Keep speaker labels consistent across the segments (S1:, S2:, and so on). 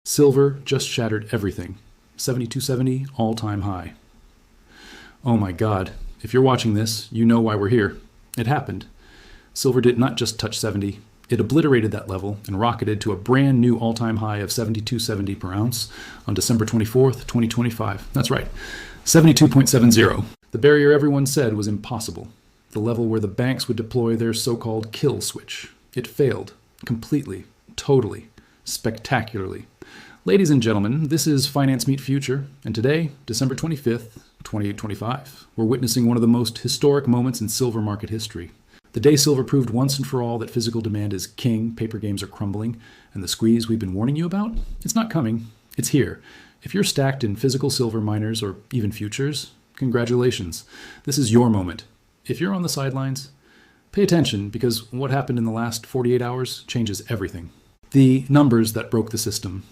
S1: Silver just shattered everything. 72.70 all-time high. Oh my God. If you're watching this, you know why we're here. It happened. Silver did not just touch 70. It obliterated that level and rocketed to a brand new all-time high of 72.70 per ounce on December 24th, 2025. That's right, 72.70. The barrier everyone said was impossible. The level where the banks would deploy their so-called kill switch. It failed. Completely. Totally. Spectacularly. Ladies and gentlemen, this is Finance Meet Future, and today, December 25th, 2025, we're witnessing one of the most historic moments in silver market history. The day silver proved once and for all that physical demand is king, paper games are crumbling, and the squeeze we've been warning you about, it's not coming, it's here. If you're stacked in physical silver miners or even futures, congratulations. This is your moment. If you're on the sidelines, pay attention because what happened in the last 48 hours changes everything. The numbers that broke the system.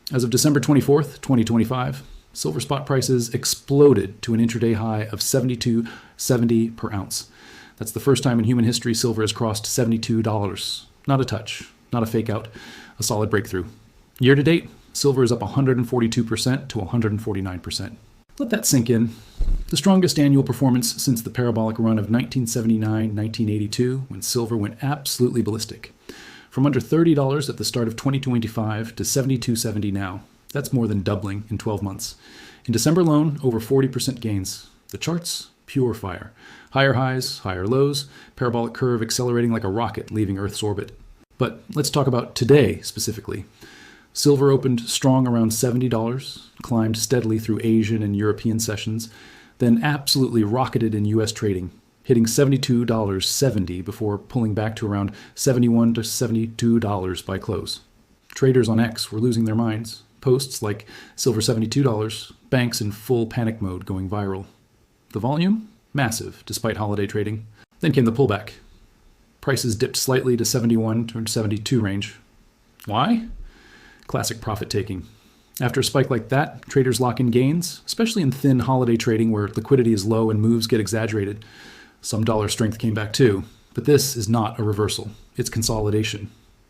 S1: As of December 24th, 2025, silver spot prices exploded to an intraday high of 72.70 per ounce. That's the first time in human history silver has crossed $72. Not a touch, not a fake out, a solid breakthrough. Year to date, silver is up 142% to 149%. Let that sink in. The strongest annual performance since the parabolic run of 1979-1982, when silver went absolutely ballistic. From under $30 at the start of 2025 to $72.70 now. That's more than doubling in 12 months. In December alone, over 40% gains. The charts, pure fire. Higher highs, higher lows, parabolic curve accelerating like a rocket leaving Earth's orbit. But let's talk about today specifically. Silver opened strong around $70, climbed steadily through Asian and European sessions, then absolutely rocketed in US trading, hitting $72.70 before pulling back to around $71 to $72 by close. Traders on X were losing their minds. Posts like silver $72, banks in full panic mode going viral. The volume? Massive, despite holiday trading. Then came the pullback. Prices dipped slightly to 71 to 72 range. Why? Classic profit taking. After a spike like that, traders lock in gains, especially in thin holiday trading where liquidity is low and moves get exaggerated. Some dollar strength came back too, but this is not a reversal. It's consolidation.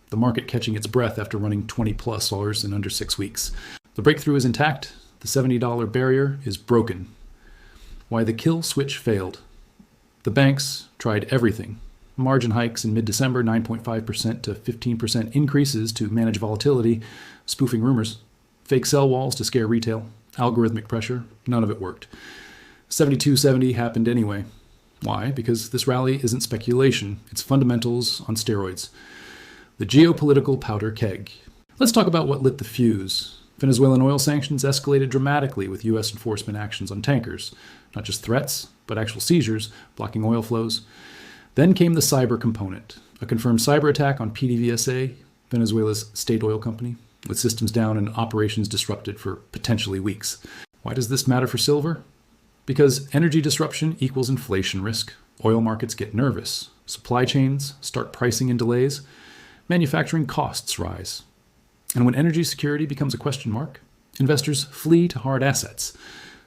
S1: The market catching its breath after running $20+ in under 6 weeks. The breakthrough is intact. The $70 barrier is broken. Why the kill switch failed. The banks tried everything. Margin hikes in mid-December, 9.5% to 15% increases to manage volatility, spoofing rumors. Fake sell walls to scare retail. Algorithmic pressure. None of it worked. 72.70 happened anyway. Why? Because this rally isn't speculation. It's fundamentals on steroids. The geopolitical powder keg. Let's talk about what lit the fuse. Venezuelan oil sanctions escalated dramatically with U.S. enforcement actions on tankers. Not just threats, but actual seizures, blocking oil flows. Then came the cyber component. A confirmed cyber attack on PDVSA, Venezuela's state oil company, with systems down and operations disrupted for potentially weeks. Why does this matter for silver? Because energy disruption equals inflation risk. Oil markets get nervous. Supply chains start pricing in delays. Manufacturing costs rise. And when energy security becomes a question mark, investors flee to hard assets.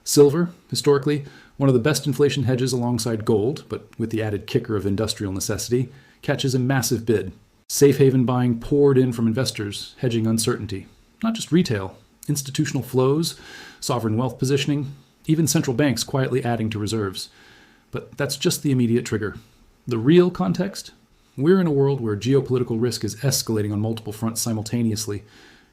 S1: Silver, historically, one of the best inflation hedges alongside gold, but with the added kicker of industrial necessity, catches a massive bid. Safe haven buying poured in from investors, hedging uncertainty. Not just retail, institutional flows, sovereign wealth positioning, even central banks quietly adding to reserves. But that's just the immediate trigger. The real context? We're in a world where geopolitical risk is escalating on multiple fronts simultaneously.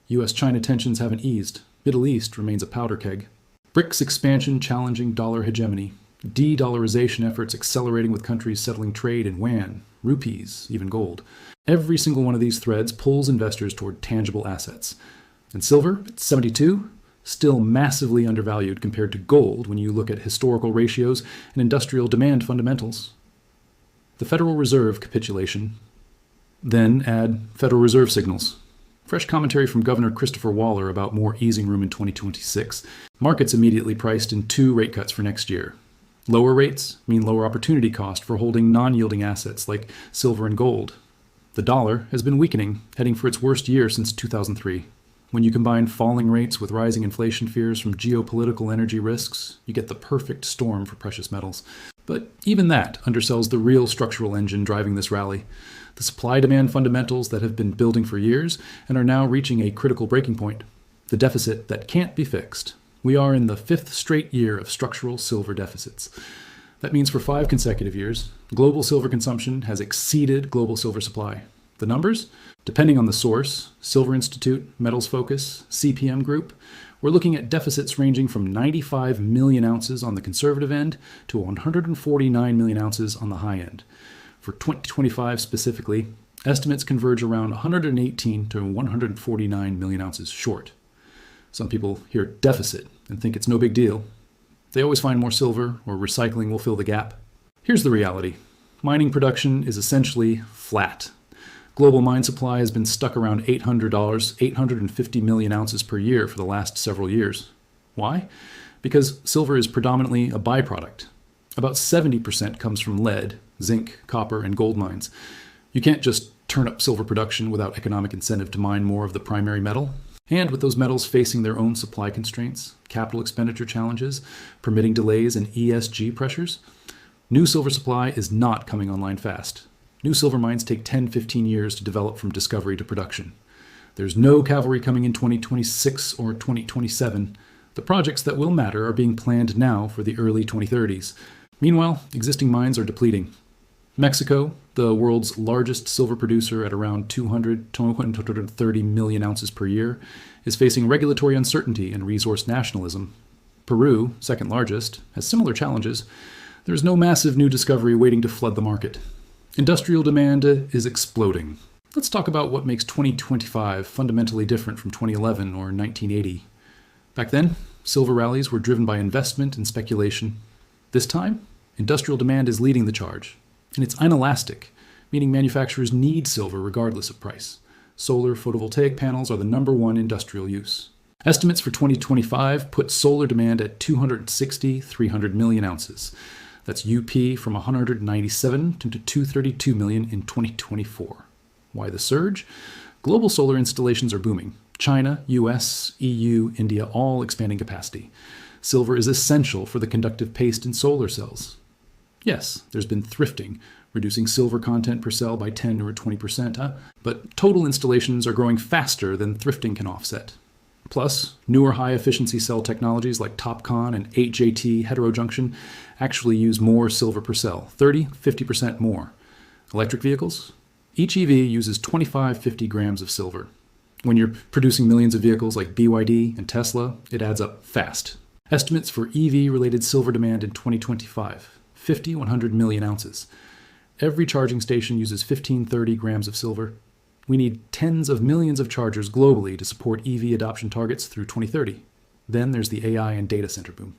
S1: US-China tensions haven't eased. Middle East remains a powder keg. BRICS expansion challenging dollar hegemony. De-dollarization efforts accelerating with countries settling trade in yuan, rupees, even gold. Every single one of these threads pulls investors toward tangible assets. And silver, at 72, still massively undervalued compared to gold when you look at historical ratios and industrial demand fundamentals. The Federal Reserve capitulation. Then add Federal Reserve signals. Fresh commentary from Governor Christopher Waller about more easing room in 2026. Markets immediately priced in 2 rate cuts for next year. Lower rates mean lower opportunity cost for holding non-yielding assets like silver and gold. The dollar has been weakening, heading for its worst year since 2003. When you combine falling rates with rising inflation fears from geopolitical energy risks, you get the perfect storm for precious metals. But even that undersells the real structural engine driving this rally, the supply-demand fundamentals that have been building for years and are now reaching a critical breaking point, the deficit that can't be fixed. We are in the 5th straight year of structural silver deficits. That means for 5 consecutive years, global silver consumption has exceeded global silver supply. The numbers? Depending on the source, Silver Institute, Metals Focus, CPM Group, we're looking at deficits ranging from 95 million ounces on the conservative end to 149 million ounces on the high end. For 2025 specifically, estimates converge around 118 to 149 million ounces short. Some people hear deficit and think it's no big deal. They always find more silver or recycling will fill the gap. Here's the reality. Mining production is essentially flat. Global mine supply has been stuck around $850 million ounces per year for the last several years. Why? Because silver is predominantly a byproduct. About 70% comes from lead, zinc, copper, and gold mines. You can't just turn up silver production without economic incentive to mine more of the primary metal. And with those metals facing their own supply constraints, capital expenditure challenges, permitting delays, and ESG pressures, new silver supply is not coming online fast. New silver mines take 10-15 years to develop from discovery to production. There's no cavalry coming in 2026 or 2027. The projects that will matter are being planned now for the early 2030s. Meanwhile, existing mines are depleting. Mexico, the world's largest silver producer at around 200 to 230 million ounces per year, is facing regulatory uncertainty and resource nationalism. Peru, second largest, has similar challenges. There's no massive new discovery waiting to flood the market. Industrial demand is exploding. Let's talk about what makes 2025 fundamentally different from 2011 or 1980. Back then, silver rallies were driven by investment and speculation. This time, industrial demand is leading the charge. And it's inelastic, meaning manufacturers need silver regardless of price. Solar photovoltaic panels are the #1 industrial use. Estimates for 2025 put solar demand at 300 million ounces. That's UP from 197 to 232 million in 2024. Why the surge? Global solar installations are booming. China, US, EU, India, all expanding capacity. Silver is essential for the conductive paste in solar cells. Yes, there's been thrifting, reducing silver content per cell by 10 or 20%, but total installations are growing faster than thrifting can offset. Plus, newer high-efficiency cell technologies like TOPCon and HJT heterojunction actually use more silver per cell, 30-50% more. Electric vehicles? Each EV uses 25-50 grams of silver. When you're producing millions of vehicles like BYD and Tesla, it adds up fast. Estimates for EV-related silver demand in 2025. 100 million ounces. Every charging station uses 15-30 grams of silver. We need tens of millions of chargers globally to support EV adoption targets through 2030. Then there's the AI and data center boom.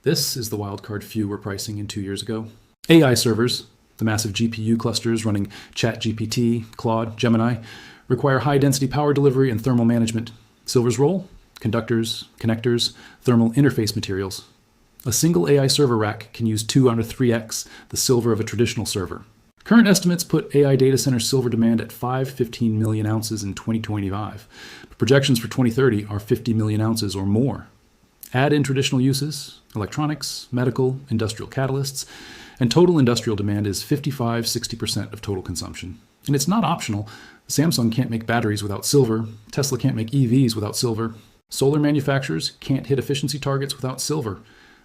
S1: This is the wildcard few were pricing in 2 years ago. AI servers, the massive GPU clusters running ChatGPT, Claude, Gemini, require high-density power delivery and thermal management. Silver's role? Conductors, connectors, thermal interface materials. A single AI server rack can use 2 to 3x the silver of a traditional server. Current estimates put AI data center silver demand at 5-15 million ounces in 2025. But projections for 2030 are 50 million ounces or more. Add in traditional uses, electronics, medical, industrial catalysts, and total industrial demand is 55-60% of total consumption. And it's not optional. Samsung can't make batteries without silver. Tesla can't make EVs without silver. Solar manufacturers can't hit efficiency targets without silver.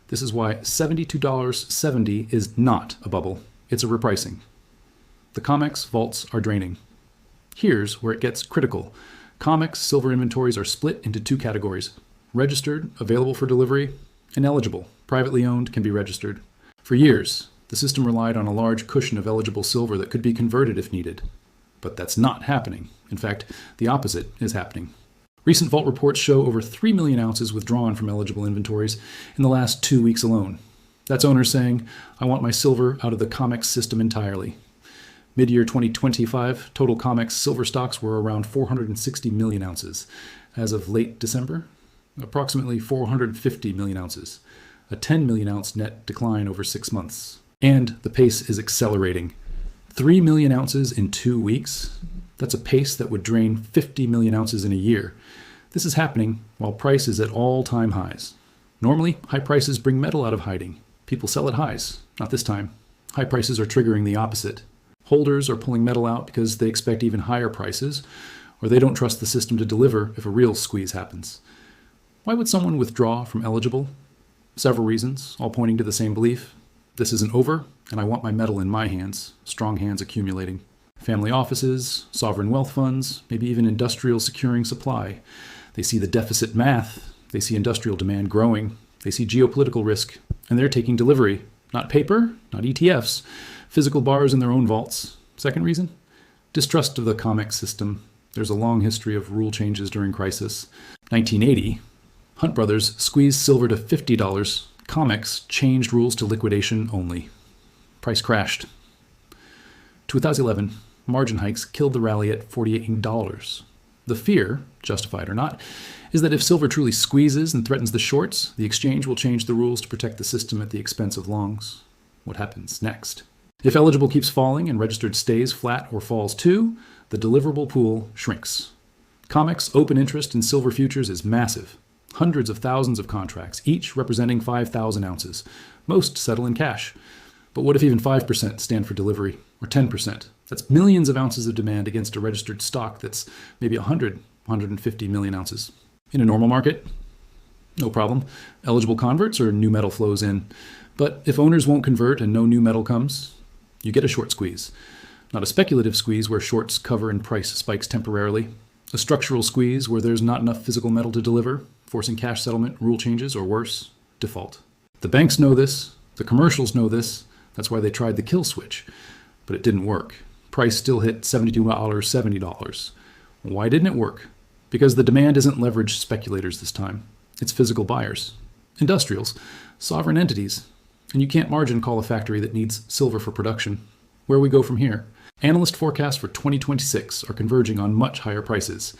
S1: This is why $72.70 is not a bubble. It's a repricing. The COMEX vaults are draining. Here's where it gets critical. COMEX silver inventories are split into 2 categories. Registered, available for delivery, and eligible, privately owned, can be registered. For years, the system relied on a large cushion of eligible silver that could be converted if needed. But that's not happening. In fact, the opposite is happening. Recent vault reports show over 3 million ounces withdrawn from eligible inventories in the last 2 weeks alone. That's owners saying, I want my silver out of the COMEX system entirely. Mid-year 2025, total COMEX silver stocks were around 460 million ounces. As of late December, approximately 450 million ounces, a 10 million ounce net decline over 6 months. And the pace is accelerating. 3 million ounces in 2 weeks? That's a pace that would drain 50 million ounces in a year. This is happening while price is at all-time highs. Normally, high prices bring metal out of hiding. People sell at highs. Not this time. High prices are triggering the opposite. Holders are pulling metal out because they expect even higher prices, or they don't trust the system to deliver if a real squeeze happens. Why would someone withdraw from eligible? Several reasons, all pointing to the same belief. This isn't over, and I want my metal in my hands, strong hands accumulating. Family offices, sovereign wealth funds, maybe even industrial securing supply. They see the deficit math, they see industrial demand growing, they see geopolitical risk, and they're taking delivery. Not paper, not ETFs, physical bars in their own vaults. Second reason? Distrust of the COMEX system. There's a long history of rule changes during crisis. 1980, Hunt Brothers squeezed silver to $50. COMEX changed rules to liquidation only. Price crashed. 2011, margin hikes killed the rally at $48. The fear, justified or not, is that if silver truly squeezes and threatens the shorts, the exchange will change the rules to protect the system at the expense of longs. What happens next? If eligible keeps falling and registered stays flat or falls too, the deliverable pool shrinks. COMEX open interest in silver futures is massive. Hundreds of thousands of contracts, each representing 5,000 ounces. Most settle in cash. But what if even 5% stand for delivery, or 10%? That's millions of ounces of demand against a registered stock that's maybe 150 million ounces. In a normal market, no problem. Eligible converts or new metal flows in. But if owners won't convert and no new metal comes, you get a short squeeze. Not a speculative squeeze where shorts cover and price spikes temporarily. A structural squeeze where there's not enough physical metal to deliver, forcing cash settlement, rule changes, or worse, default. The banks know this. The commercials know this. That's why they tried the kill switch. But it didn't work. Price still hit $72, $70. Why didn't it work? Because the demand isn't leveraged speculators this time. It's physical buyers, industrials, sovereign entities. And you can't margin call a factory that needs silver for production. Where we go from here? Analyst forecasts for 2026 are converging on much higher prices.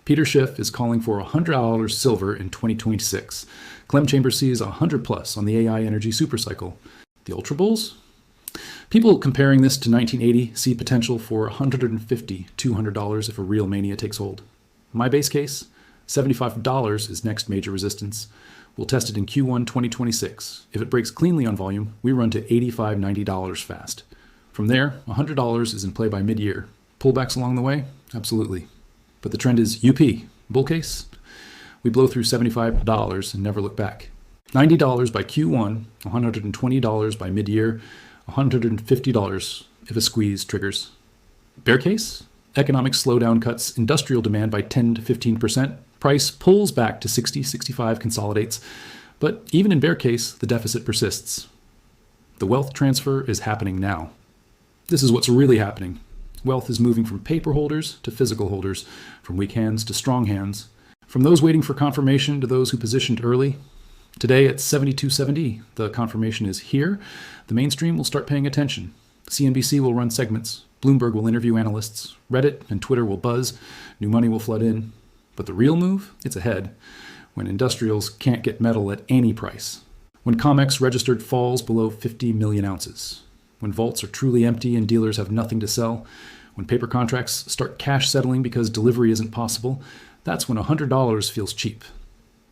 S1: Peter Schiff is calling for $100 silver in 2026. Clem Chambers sees 100 plus on the AI energy supercycle. The Ultra Bulls? People comparing this to 1980 see potential for $150, $200 if a real mania takes hold. My base case? $75 is next major resistance. We'll test it in Q1 2026. If it breaks cleanly on volume, we run to $85, $90 fast. From there, $100 is in play by mid-year. Pullbacks along the way? Absolutely. But the trend is UP. Bull case? We blow through $75 and never look back. $90 by Q1, $120 by mid-year, $150 if a squeeze triggers. Bear case? Economic slowdown cuts industrial demand by 10 to 15%. Price pulls back to 60, 65, consolidates. But even in bear case, the deficit persists. The wealth transfer is happening now. This is what's really happening. Wealth is moving from paper holders to physical holders, from weak hands to strong hands, from those waiting for confirmation to those who positioned early. Today at 72.70, the confirmation is here. The mainstream will start paying attention. CNBC will run segments. Bloomberg will interview analysts. Reddit and Twitter will buzz. New money will flood in. But the real move? It's ahead. When industrials can't get metal at any price. When COMEX registered falls below 50 million ounces. When vaults are truly empty and dealers have nothing to sell. When paper contracts start cash settling because delivery isn't possible. That's when $100 feels cheap.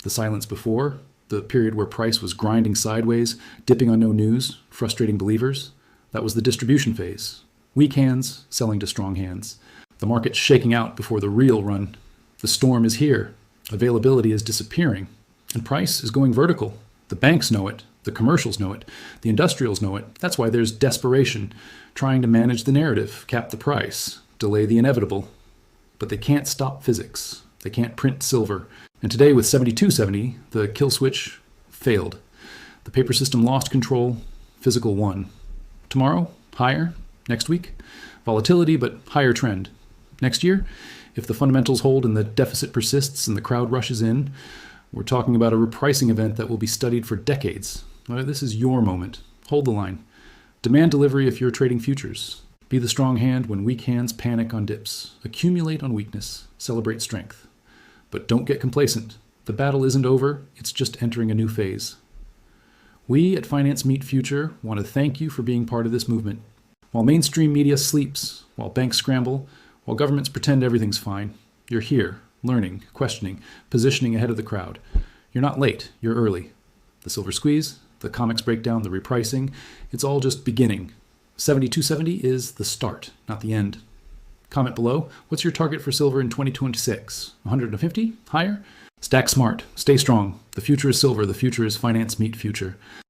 S1: The silence before, the period where price was grinding sideways, dipping on no news, frustrating believers, that was the distribution phase. Weak hands selling to strong hands. The market's shaking out before the real run. The storm is here. Availability is disappearing. And price is going vertical. The banks know it. The commercials know it. The industrials know it. That's why there's desperation, trying to manage the narrative, cap the price, delay the inevitable. But they can't stop physics. They can't print silver. And today with 72.70, the kill switch failed. The paper system lost control. Physical won. Tomorrow, higher. Next week, volatility, but higher trend. Next year, if the fundamentals hold and the deficit persists and the crowd rushes in, we're talking about a repricing event that will be studied for decades. This is your moment. Hold the line. Demand delivery if you're trading futures. Be the strong hand when weak hands panic on dips. Accumulate on weakness. Celebrate strength. But don't get complacent. The battle isn't over. It's just entering a new phase. We at Finance Meet Future want to thank you for being part of this movement. While mainstream media sleeps, while banks scramble, while governments pretend everything's fine, you're here, learning, questioning, positioning ahead of the crowd. You're not late, you're early. The silver squeeze, the COMEX breakdown, the repricing. It's all just beginning. 7270 is the start, not the end. Comment below, what's your target for silver in 2026? 150? Higher? Stack smart. Stay strong. The future is silver. The future is finance meet future.